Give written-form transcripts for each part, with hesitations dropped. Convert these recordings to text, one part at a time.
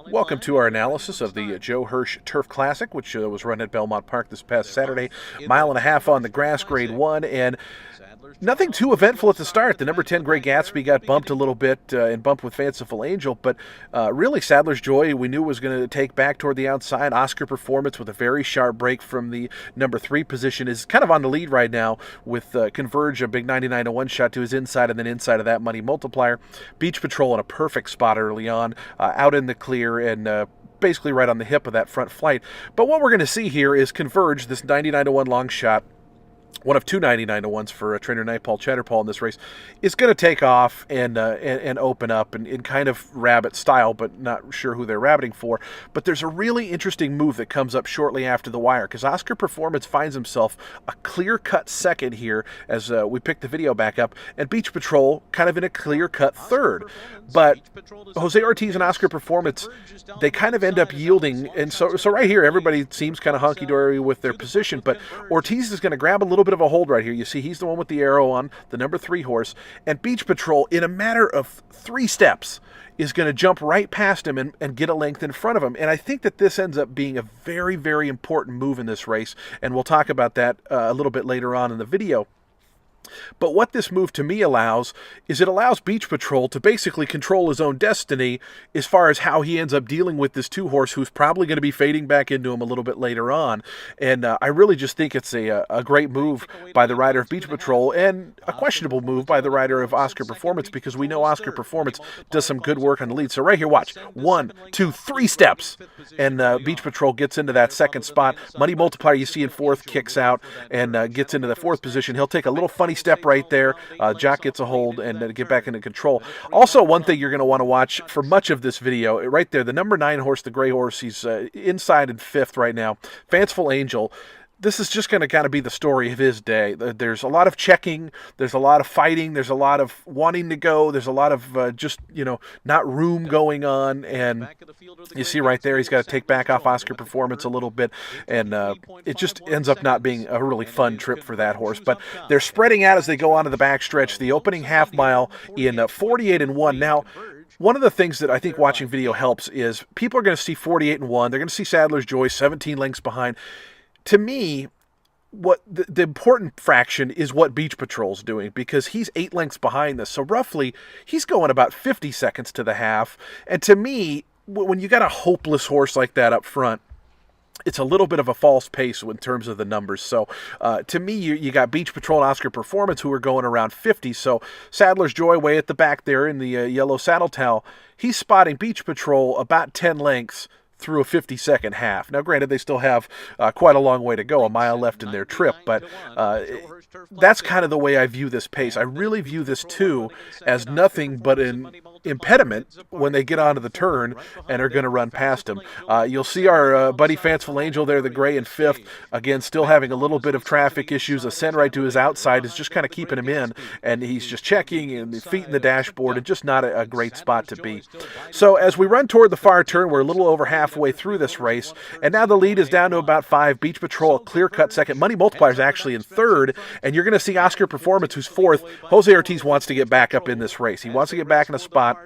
Welcome to our analysis of the Joe Hirsch Turf Classic, which was run at Belmont Park this past Saturday. Mile and a half on the grass, grade 1, and nothing too eventful at the start. The number 10 Great Gatsby got bumped a little bit and bumped with Fanciful Angel, but really Sadler's Joy we knew was going to take back toward the outside. Oscar Performance with a very sharp break from the number 3 position is kind of on the lead right now with Converge, a big 99-1 shot to his inside, and then inside of that Money Multiplier. Beach Patrol in a perfect spot early on, out in the clear and basically right on the hip of that front flight. But what we're going to see here is Converge, this 99-1 long shot, one of two 99-1s for trainer Nightpaul Chatterpaul in this race, is going to take off and open up in kind of rabbit style, but not sure who they're rabbiting for. But there's a really interesting move that comes up shortly after the wire, because Oscar Performance finds himself a clear-cut second here as we pick the video back up, and Beach Patrol kind of in a clear-cut third. But Jose Ortiz and Oscar Performance, they kind of end up yielding, and so right here, everybody seems kind of honky-dory with their position, but Ortiz is going to grab a little bit of a hold right here. You see he's the one with the arrow on the number 3 horse, and Beach Patrol, in a matter of 3 steps, is going to jump right past him and get a length in front of him. And I think that this ends up being a very, very important move in this race, and we'll talk about that a little bit later on in the video. But what this move to me allows is it allows Beach Patrol to basically control his own destiny as far as how he ends up dealing with this 2 horse who's probably going to be fading back into him a little bit later on. And I really just think it's a great move by the rider of Beach Patrol, and a questionable move by the rider of Oscar Performance, because we know Oscar Performance does some good work on the lead. So right here, watch. 1, 2, 3 steps. And Beach Patrol gets into that second spot. Money Multiplier, you see in 4th, kicks out and gets into the 4th position. He'll take a little funny step right there. Jock gets a hold and get back into control. Also, one thing you're going to want to watch for much of this video, right there, the number 9 horse, the gray horse, he's inside in 5th right now. Fanciful Angel. This is just going to kind of be the story of his day. There's a lot of checking. There's a lot of fighting. There's a lot of wanting to go. There's a lot of just, not room going on. And you see right there, he's got to take back off Oscar Performance a little bit. And it just ends up not being a really fun trip for that horse. But they're spreading out as they go onto the backstretch. The opening half mile in 48-1. Now, one of the things that I think watching video helps is people are going to see 48-1. They're going to see Sadler's Joy 17 lengths behind. To me, what the important fraction is what Beach Patrol's doing, because he's 8 lengths behind this. So roughly, he's going about 50 seconds to the half. And to me, when you got a hopeless horse like that up front, it's a little bit of a false pace in terms of the numbers. So to me, you got Beach Patrol and Oscar Performance who are going around 50. So Sadler's Joy way at the back there in the yellow saddle towel, he's spotting Beach Patrol about 10 lengths through a 50-second half. Now, granted, they still have quite a long way to go, a mile left in their trip, but that's kind of the way I view this pace. I really view this, too, as nothing but an impediment when they get onto the turn and are going to run past him. You'll see our buddy Fanciful Angel there, the gray in 5th, again, still having a little bit of traffic issues. A send right to his outside is just kind of keeping him in, and he's just checking and the feet in the dashboard, and just not a great spot to be. So as we run toward the far turn, we're a little over halfway through this race, and now the lead is down to about 5. Beach Patrol, clear-cut second. Money Multiplier is actually in 3rd, and you're going to see Oscar Performance, who's 4th. Jose Ortiz wants to get back up in this race. He wants to get back in a spot,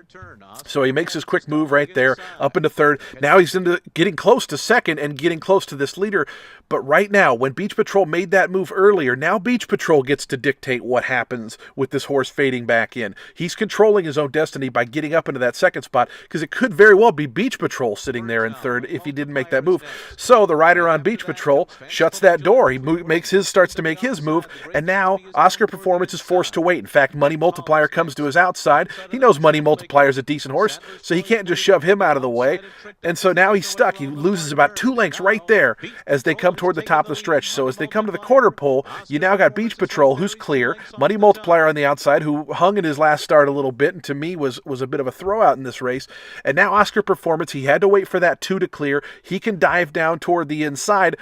so he makes his quick move right there, up into 3rd. Now he's into getting close to 2nd and getting close to this leader. But right now, when Beach Patrol made that move earlier, now Beach Patrol gets to dictate what happens with this horse fading back in. He's controlling his own destiny by getting up into that 2nd spot, because it could very well be Beach Patrol sitting there in 3rd if he didn't make that move. So the rider on Beach Patrol shuts that door. He starts to make his move, and now Oscar Performance is forced to wait. In fact, Money Multiplier comes to his outside. He knows Money Multiplier is a decent horse, so he can't just shove him out of the way. And so now he's stuck. He loses about 2 lengths right there as they come toward the top of the stretch. So as they come to the quarter pole, you now got Beach Patrol, who's clear, Money Multiplier on the outside, who hung in his last start a little bit, and to me was a bit of a throwout in this race. And now Oscar Performance, he had to wait for that 2 to clear. He can dive down toward the inside.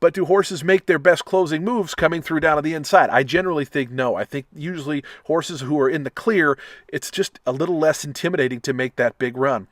But do horses make their best closing moves coming through down to the inside? I generally think no. I think usually horses who are in the clear, it's just a little less intimidating to make that big run.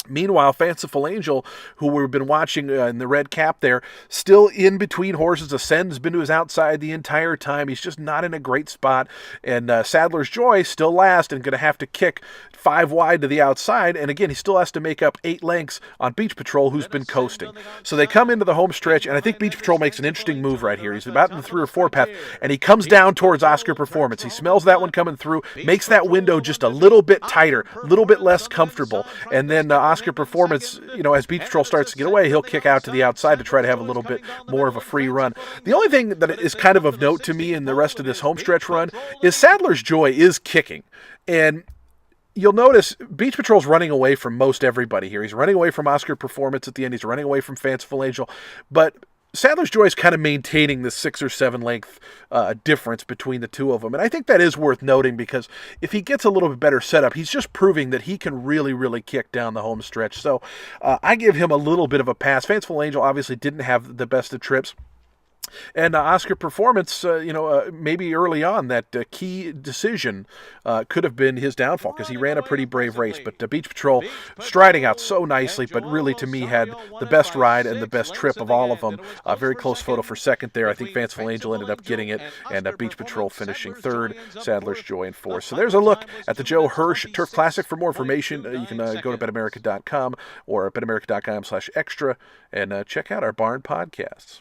Meanwhile, Fanciful Angel, who we've been watching in the red cap there, still in between horses. Ascend's been to his outside the entire time. He's just not in a great spot. And Sadler's Joy still last and going to have to kick 5 wide to the outside. And again, he still has to make up 8 lengths on Beach Patrol, who's been coasting. So they come into the home stretch, and I think Beach Patrol makes an interesting move right here. He's about in the 3 or 4 path, and he comes down towards Oscar Performance. He smells that one coming through, makes that window just a little bit tighter, a little bit less comfortable, and then Oscar Performance, as Beach Patrol starts to get away, he'll kick out to the outside to try to have a little bit more of a free run. The only thing that is kind of note to me in the rest of this homestretch run is Sadler's Joy is kicking. And you'll notice Beach Patrol's running away from most everybody here. He's running away from Oscar Performance at the end. He's running away from Fanciful Angel. But Sadler's Joy is kind of maintaining the 6 or 7 length difference between the two of them. And I think that is worth noting, because if he gets a little bit better setup, he's just proving that he can really, really kick down the home stretch. So I give him a little bit of a pass. Fanciful Angel obviously didn't have the best of trips. And Oscar Performance, maybe early on, that key decision could have been his downfall, because he ran a pretty brave race. But Beach Patrol striding out so nicely, but really to me had the best ride and the best trip of all of them. Very close photo for second there. I think Fanciful Angel ended up getting it, and Beach Patrol finishing third, Sadler's Joy in fourth. So there's a look at the Joe Hirsch Turf Classic. For more information, you can go to betamerica.com or betamerica.com/extra and check out our barn podcasts.